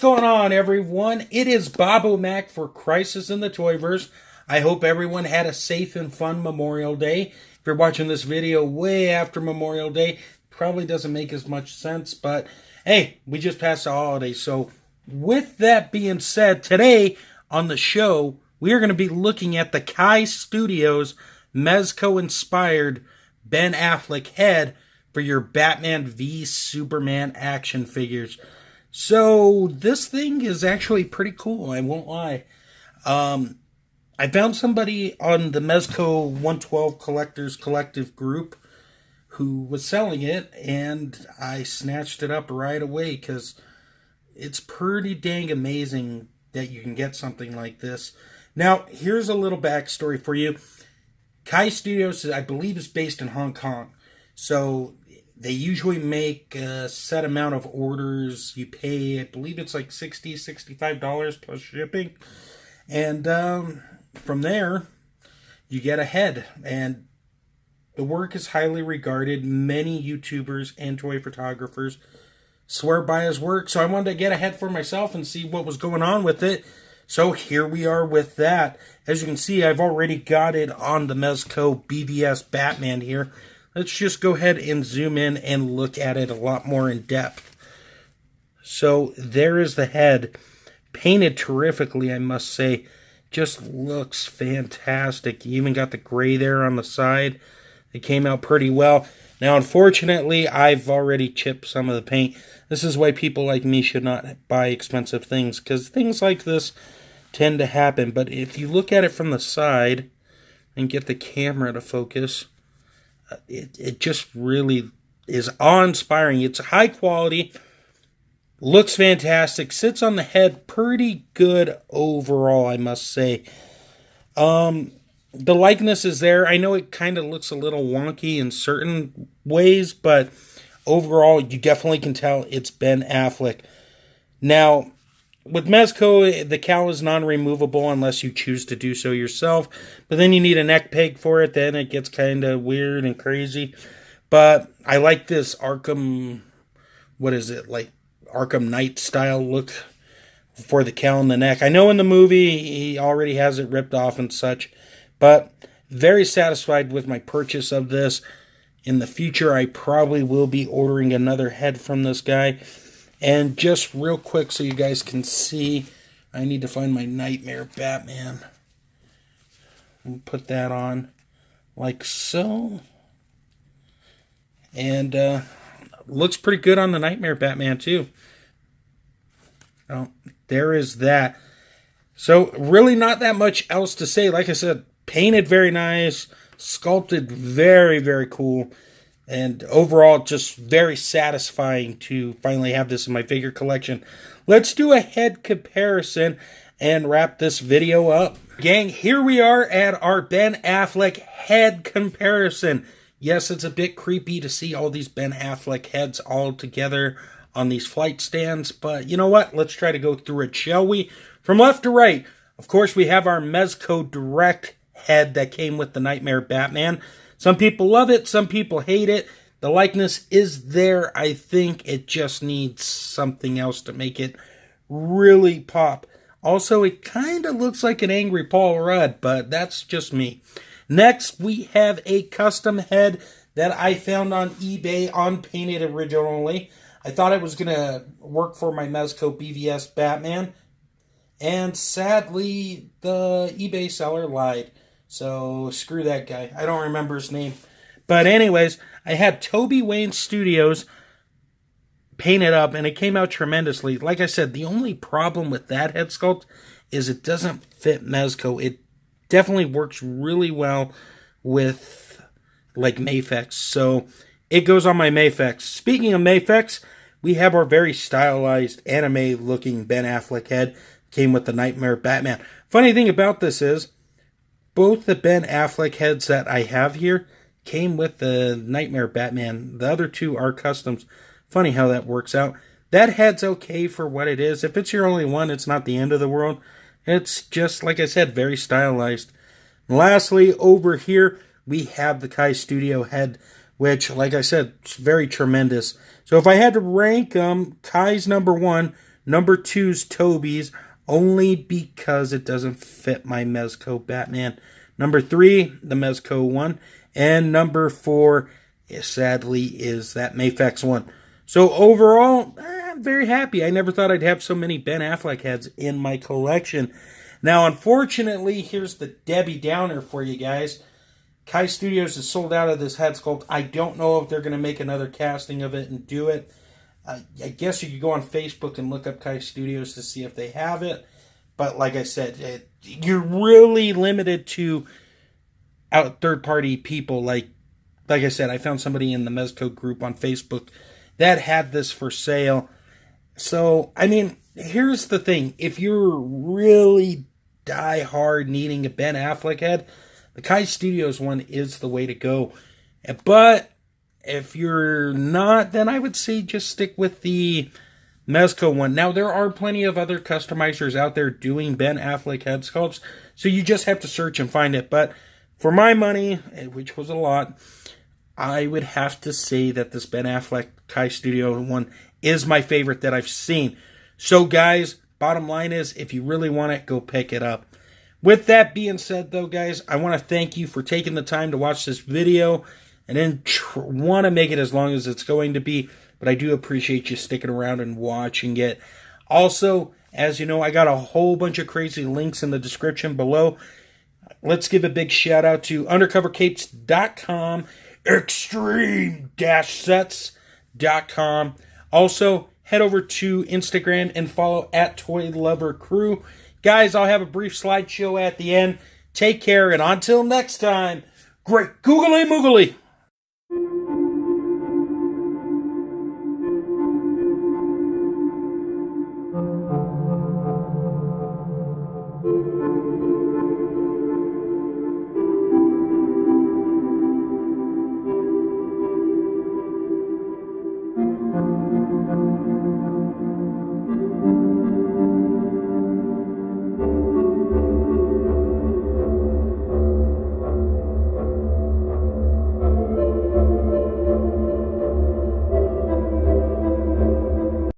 going on, everyone? It is Bobo Mac for Crisis in the Toyverse. I hope everyone had a safe and fun Memorial Day. If you're watching this video way after Memorial Day, probably doesn't make as much sense, but hey, we just passed the holiday. So with that being said, today on the show, we are going to be looking at the Kai Studios Mezco-inspired Ben Affleck head for your Batman v Superman action figures. So this thing is actually pretty cool, I won't lie. I found somebody on the Mezco 112 Collectors Collective group who was selling it, and I snatched it up right away because it's pretty dang amazing that you can get something like this. Now, here's a little backstory for you. Kai Studios, I believe, is based in Hong Kong. So they usually make a set amount of orders. You pay, I believe it's like $60, $65 plus shipping. And from there, you get a head. And the work is highly regarded. Many YouTubers and toy photographers swear by his work. So I wanted to get a head for myself and see what was going on with it. So here we are with that. As you can see, I've already got it on the Mezco BvS Batman here. Let's just go ahead and zoom in and look at it a lot more in depth. So there is the head. Painted terrifically, I must say. Just looks fantastic. You even got the gray there on the side. It came out pretty well. Now, unfortunately, I've already chipped some of the paint. This is why people like me should not buy expensive things, because things like this tend to happen. But if you look at it from the side and get the camera to focus, it just really is awe-inspiring. It's high quality, looks fantastic, sits on the head pretty good overall, I must say. The likeness is there. I know it kind of looks a little wonky in certain ways, but overall, you definitely can tell it's Ben Affleck. Now, with Mezco, the cowl is non-removable unless you choose to do so yourself. But then you need a neck peg for it. Then it gets kind of weird and crazy. But I like this Arkham, what is it, like Arkham Knight style look for the cowl and the neck. I know in the movie he already has it ripped off and such. But very satisfied with my purchase of this. In the future, I probably will be ordering another head from this guy. And just real quick so you guys can see, I need to find my Knightmare Batman. We'll put that on like so. And looks pretty good on the Knightmare Batman too. Oh, there is that. So really not that much else to say. Like I said, painted very nice, sculpted very, very cool. And overall, just very satisfying to finally have this in my figure collection. Let's do a head comparison and wrap this video up. Gang, here we are at our Ben Affleck head comparison. Yes, it's a bit creepy to see all these Ben Affleck heads all together on these flight stands. But you know what? Let's try to go through it, shall we? From left to right, of course, we have our Mezco Direct head that came with the Knightmare Batman. Some people love it, some people hate it. The likeness is there. I think it just needs something else to make it really pop. Also, it kind of looks like an angry Paul Rudd, but that's just me. Next, we have a custom head that I found on eBay, unpainted originally. I thought it was going to work for my Mezco BvS Batman. And sadly, the eBay seller lied. So, screw that guy. I don't remember his name. But anyways, I had Toby Wayne Studios painted up, and it came out tremendously. Like I said, the only problem with that head sculpt is it doesn't fit Mezco. It definitely works really well with, like, Mafex. So, it goes on my Mafex. Speaking of Mafex, we have our very stylized, anime-looking Ben Affleck head. Came with the Knightmare Batman. Funny thing about this is, both the Ben Affleck heads that I have here came with the Knightmare Batman. The other two are customs. Funny how that works out. That head's okay for what it is. If it's your only one, it's not the end of the world. It's just, like I said, very stylized. Lastly, over here, we have the Kai Studio head, which, like I said, is very tremendous. So if I had to rank them, Kai's number one, Number 2's Toby's, only because it doesn't fit my Mezco Batman. Number 3, the Mezco one. And number 4, sadly, is that Mafex one. So overall, I'm very happy. I never thought I'd have so many Ben Affleck heads in my collection. Now, unfortunately, here's the Debbie Downer for you guys. Kai Studios is sold out of this head sculpt. I don't know if they're going to make another casting of it and do it. I guess you could go on Facebook and look up Kai Studios to see if they have it. But like I said, you're really limited to third-party people. Like I said, I found somebody in the Mezco group on Facebook that had this for sale. So, I mean, here's the thing. If you're really die-hard needing a Ben Affleck head, the Kai Studios one is the way to go. But if you're not, then I would say just stick with the Mezco one. Now, there are plenty of other customizers out there doing Ben Affleck head sculpts, so you just have to search and find it. But for my money, which was a lot, I would have to say that this Ben Affleck Kai Studio one is my favorite that I've seen. So, guys, bottom line is, if you really want it, go pick it up. With that being said, though, guys, I want to thank you for taking the time to watch this video. I didn't want to make it as long as it's going to be, but I do appreciate you sticking around and watching it. Also, as you know, I got a whole bunch of crazy links in the description below. Let's give a big shout out to undercovercapes.com, extreme-sets.com. Also, head over to Instagram and follow @ToyLoverCrew. Guys, I'll have a brief slideshow at the end. Take care, and until next time, great googly moogly.